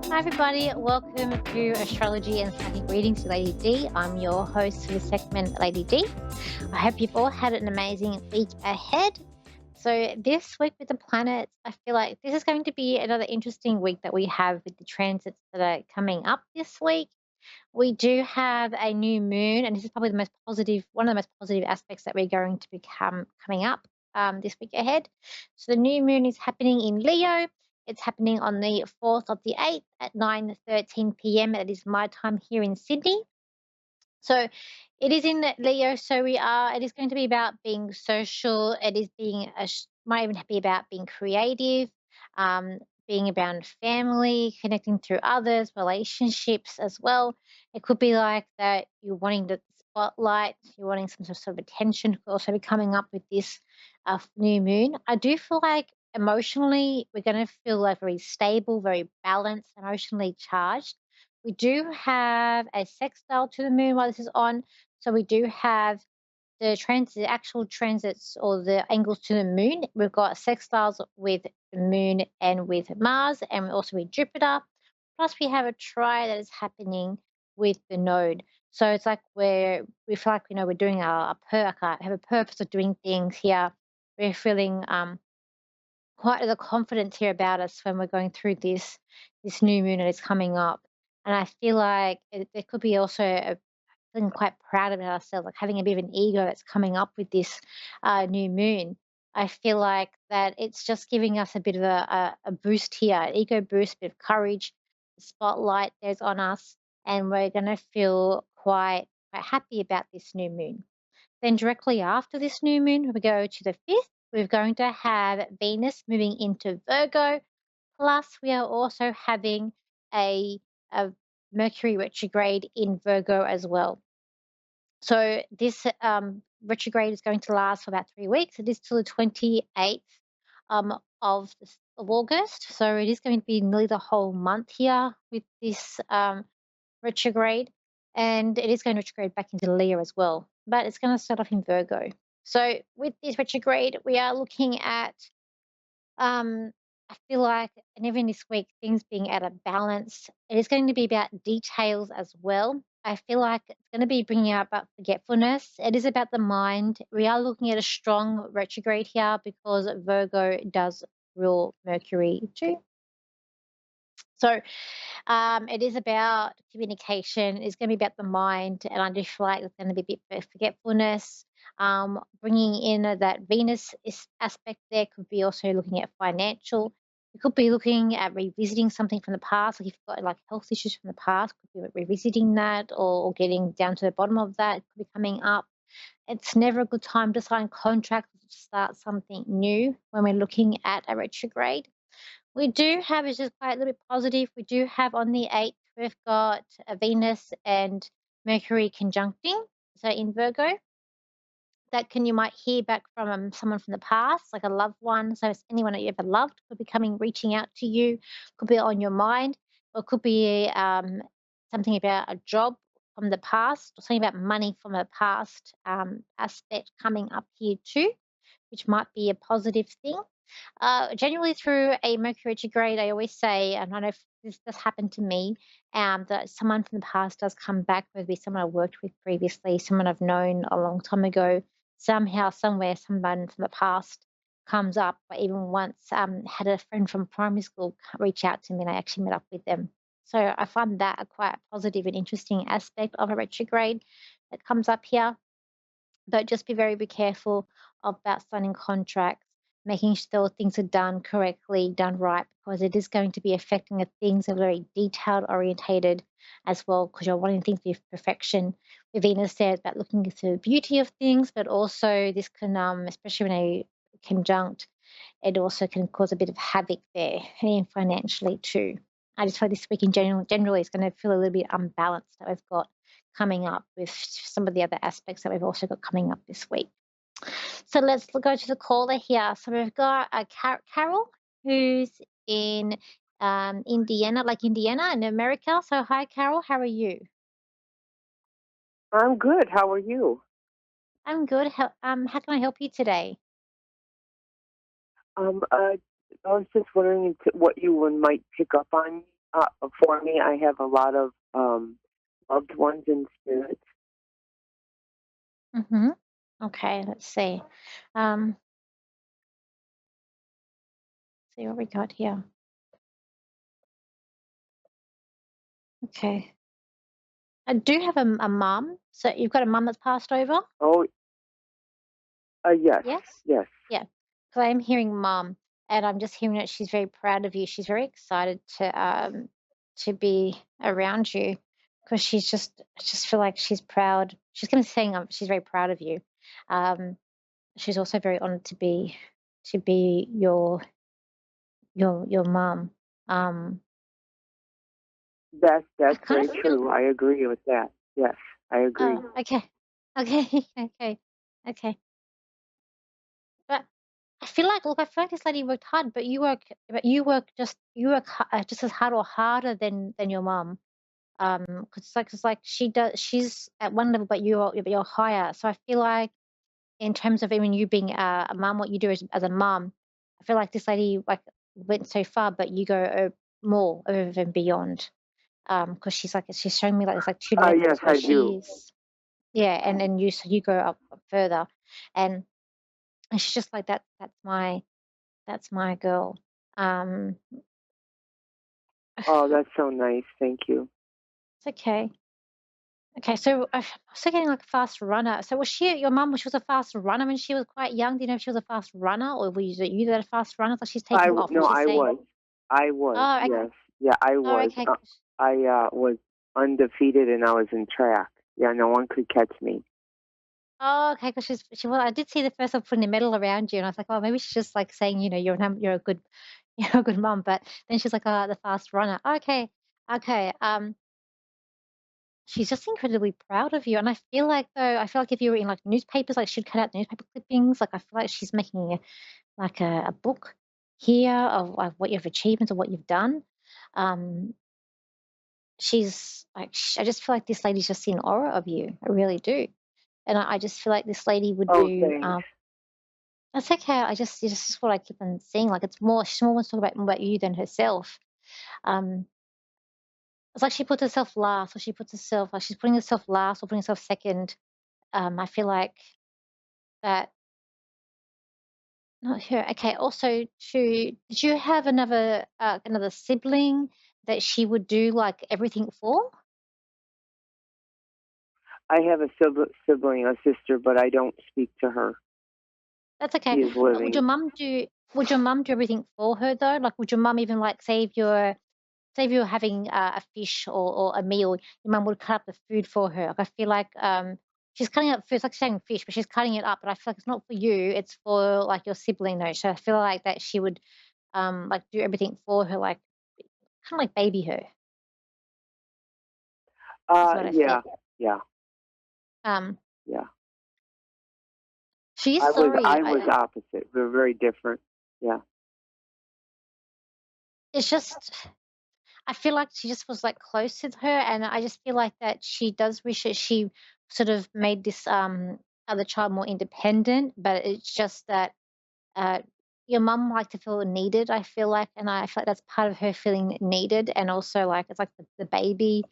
Hi, everybody. Welcome to Astrology and Psychic Readings with Lady D. I'm your host for the segment, Lady D. I hope you've all had an amazing week ahead. So, this week with the planets, I feel like this is going to be another interesting week that we have with the transits that are coming up this week. We do have a new moon, and this is probably the most positive, one of the most positive aspects that we're going to become coming up this week ahead. So the new moon is happening in Leo. It's happening on the 4th of the 8th at 9:13 p.m. That is my time here in Sydney. So it is in Leo. So it is going to be about being social. It is being, might even be about being creative, um, being around family, connecting through others, relationships as well. It could be like that you're wanting the spotlight, you're wanting some sort of attention, could also be coming up with this new moon. I do feel like emotionally, we're going to feel like very stable, very balanced, emotionally charged. We do have a sextile to the moon while this is on. So we do have the actual transits or the angles to the moon. We've got sextiles with the moon and with Mars, and also with Jupiter. Plus, we have a try that is happening with the node. So it's like we feel like we're doing have a purpose of doing things here. We're feeling quite the confidence here about us when we're going through this new moon that is coming up. And I feel like there could be also a feeling quite proud of ourselves, like having a bit of an ego that's coming up with this new moon. I feel like that it's just giving us a bit of a boost here, an ego boost, a bit of courage. The spotlight there's on us, and we're going to feel quite happy about this new moon. Then directly after this new moon, we go to the 5th. We're going to have Venus moving into Virgo. Plus, we are also having a Mercury retrograde in Virgo as well. So this retrograde is going to last for about 3 weeks. It is till the 28th of August. So it is going to be nearly the whole month here with this retrograde, and it is going to retrograde back into Leo as well, but it's going to start off in Virgo. So with this retrograde, we are looking at, I feel like, and even this week, things being out of balance. It is going to be about details as well. I feel like it's going to be bringing out about forgetfulness. It is about the mind. We are looking at a strong retrograde here because Virgo does rule Mercury too. So it is about communication. It's going to be about the mind, and I do feel like it's going to be a bit of forgetfulness. Bringing in that Venus aspect there could be also looking at financial. You could be looking at revisiting something from the past. Like if you've got like health issues from the past, could be revisiting that or getting down to the bottom of that. It could be coming up. It's never a good time to sign contracts or to start something new when we're looking at a retrograde. We do have, which is quite a little bit positive, we do have on the 8th, we've got Venus and Mercury conjuncting. So in Virgo, you might hear back from someone from the past, like a loved one. So it's anyone that you ever loved could be reaching out to you, could be on your mind, or could be something about a job from the past, or something about money from a past aspect coming up here too, which might be a positive thing. Generally, through a Mercury retrograde, I always say, and I don't know if this does happen to me, that someone from the past does come back, whether it be someone I worked with previously, someone I've known a long time ago. Somehow, somewhere, someone from the past comes up. I even once had a friend from primary school reach out to me, and I actually met up with them. So I find that a quite positive and interesting aspect of a retrograde that comes up here. But just be careful about signing contracts, making sure things are done correctly, done right, because it is going to be affecting the things that are very detailed orientated as well, because you're wanting things to be perfection. With Venus there, it's about looking at the beauty of things, but also this can, especially when they conjunct, it also can cause a bit of havoc there, and financially too. I just feel this week in generally is going to feel a little bit unbalanced that we've got coming up with some of the other aspects that we've also got coming up this week. So let's go to the caller here. So we've got Carol, who's in Indiana, like Indiana in America. So hi, Carol. How are you? I'm good. How are you? I'm good. How can I help you today? Um, uh, I was just wondering what you might pick up on. For me, I have a lot of loved ones in spirit. Mm-hmm. Okay, let's see. See what we got here. Okay. I do have a mum. So you've got a mum that's passed over? Oh, yes, Yes? yes. Yeah. So I am hearing mum, and I'm just hearing that she's very proud of you. She's very excited to be around you because I just feel like she's proud. She's gonna say she's very proud of you. Um, she's also very honored to be your mum. Um, I That's kind very of feel true. I agree with that. Yes, I agree. oh, okay. Okay, okay, okay. But I feel like this lady worked hard, but you work just as hard or harder than your mum. Because it's like she's at one level, but you're higher. So I feel like in terms of even you being a mum, what you do as a mum, I feel like this lady like went so far, but you go more over and beyond. Because she's showing me like there's like two Yes, levels where I she do. is, yeah, and then you go up further, and and she's just like that. That's my girl. Um, Oh, that's so nice. Thank you. it's okay. Okay, so I'm also getting like a fast runner. So was she your mum? She was a fast runner when she was quite young. Do you know if she was a fast runner, or was it you that a fast runner? It's like she's taking off, and No, she's saying, I was. "Oh, Yes, yeah, I oh, was. okay, I was undefeated, and I was in track. Yeah, no one could catch me. oh, okay." Because she was. I did see the first one putting a medal around you, and I was like, "Oh, maybe she's just like saying, you're a good, you're a good mum." But then she's like, "Oh, the fast runner." Okay, okay. She's just incredibly proud of you, and I feel like if you were in, like, newspapers, like, she'd cut out newspaper clippings, like, I feel like she's making a book here of what your achievements or what you've done. Um, she's like sh I just feel like this lady's just in awe of you, I really do, and I just feel like this lady would Oh, do, thanks. that's okay, I just it's just what I keep on seeing, like, she more wants to talk about more about you than herself. Um, it's like she puts herself last, or she puts herself like, she's putting herself last or putting herself second. I feel like that not sure. Okay, also did you have another sibling that she would do, like, everything for? I have a sibling, a sister, but I don't speak to her. That's okay. She is But living. would your mum do everything for her, though? Like, would your mum even, like, say if you were having, a fish or a meal, your mum would cut up the food for her. Like, I feel like, she's cutting up food, it's like saying fish, but she's cutting it up, but I feel like it's not for you, it's for, like, your sibling, though. So I feel like that she would, like, do everything for her, like, kinda like baby her, is what I feel. Yeah, yeah, Um, yeah. she is sorry. I was opposite. We're very different. Yeah. It's just I feel like she just was, like, close with her, and I just feel like that she does wish that she sort of made this, other child more independent, but it's just that, uh, your mum liked to feel needed, I feel like, and I feel like that's part of her feeling needed, and also, like, it's like the baby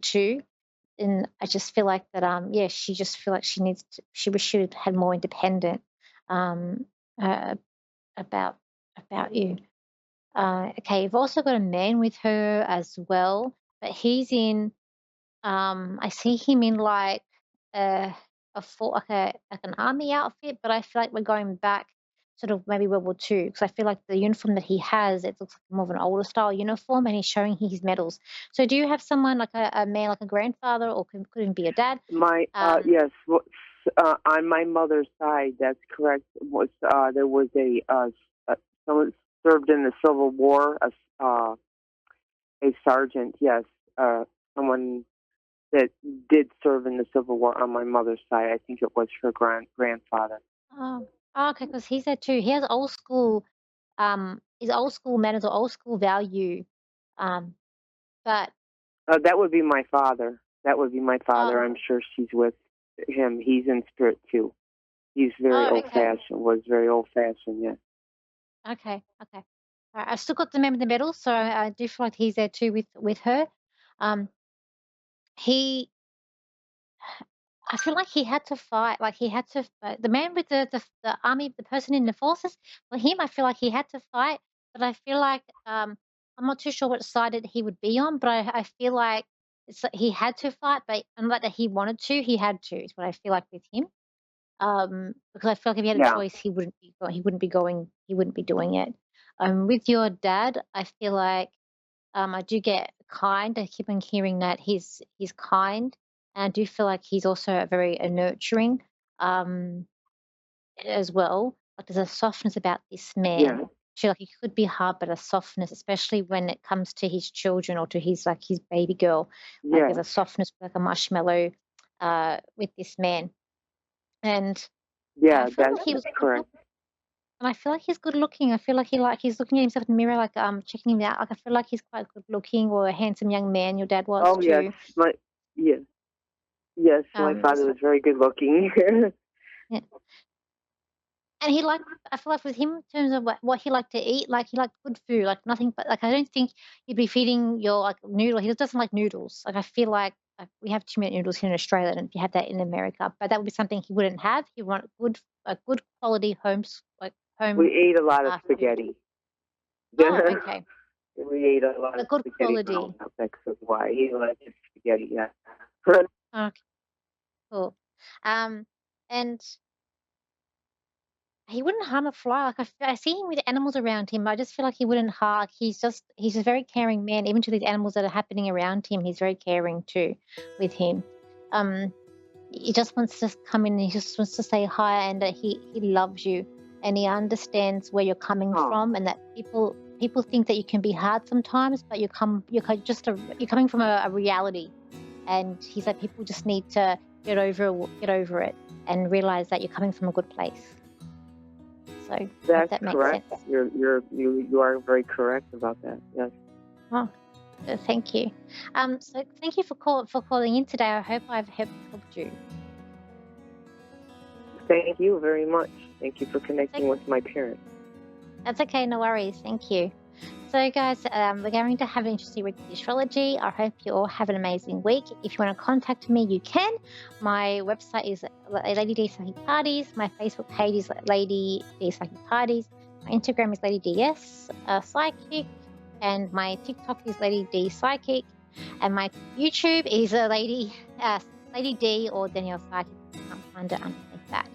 too, and I just feel like that, yeah, she just feel like she wish she had more independent, um, uh, about you. Okay, you've also got a man with her as well, but he's in. I see him in like a like an army outfit, but I feel like we're going back, sort of maybe World War II, because I feel like the uniform that he has, it looks like more of an older style uniform, and he's showing his medals. So, do you have someone like a man, like a grandfather, or could even be a dad? My Um, yes, on my mother's side, that's correct. Was there was someone served in the Civil War, a sergeant, yes, someone that did serve in the Civil War on my mother's side. I think it was her grandfather. oh, okay, because he's there too. He has old school, his old school manners or old school value. Um, but That would be my father. That would be my father. oh, I'm sure she's with him. He's in spirit too. He's very oh, old okay, fashioned. Was very old fashioned. Yes. okay, okay. I've still got the man in the middle, so I do feel like he's there too with her. Um, he I feel like he had to fight, like, he had to the man with the army, the person in the forces, for him, I feel like he had to fight, but I feel like, I'm not too sure what side that he would be on, but I feel like it's like he had to fight, but unlike that he wanted to, he had to, is what I feel like with him. Because I feel like if he had a Yeah, choice, he wouldn't be doing it. With your dad, I feel like I do get kind. I keep on hearing that he's kind, and I do feel like he's also a very nurturing as well. Like there's a softness about this man. yeah, I feel like he could be hard, but a softness, especially when it comes to his children or to his baby girl. Like yeah, there's a softness, like a marshmallow, with this man. And I yeah. feel like he That's was good correct. and I feel like he's good looking. I feel like he's looking at himself in the mirror, like checking him out. Like I feel like he's quite good looking, or a handsome young man. Your dad was Oh yes, too. my yes, yes. My father So, was very good looking. yeah. And he liked. I feel like with him, in terms of what he liked to eat, like he liked good food, like nothing but like I don't think he'd be feeding your like noodle. He doesn't like noodles. Like I feel like we have 2 minute noodles here in Australia, and you have that in America, but that would be something he wouldn't have. He would want a good quality home We ate a lot of food. spaghetti. Oh, okay, We ate a lot a of good spaghetti quality. growing up. That's why he liked spaghetti. Yeah. Okay, cool. Um, and he wouldn't harm a fly. Like I see him with animals around him. I just feel like he wouldn't harm. Like he's a very caring man. Even to these animals that are happening around him, he's very caring too with him. Um, he just wants to come in. He just wants to say hi, and that he loves you, and he understands where you're coming Oh, from, and that people think that you can be hard sometimes, but you're coming from a reality. And he's like, people just need to get over it, and realize that you're coming from a good place. So I hope that's that makes correct. sense. You are very correct about that. Yes. Oh, thank you. So thank you for calling in today. I hope I've helped you. Thank you very much. Thank you for That's connecting with my parents. that's okay. No worries. Thank you. So, guys, we're going to have an interesting week with astrology. I hope you all have an amazing week. If you want to contact me, you can. My website is Lady D Psychic Parties. My Facebook page is Lady D Psychic Parties. My Instagram is Lady DS Psychic. And my TikTok is Lady D Psychic. And my YouTube is Lady D or Danielle Psychic. You can't find it underneath that.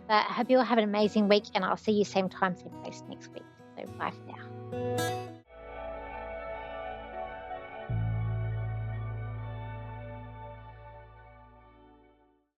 But I hope you all have an amazing week, and I'll see you same time, same place next week. So, bye for now.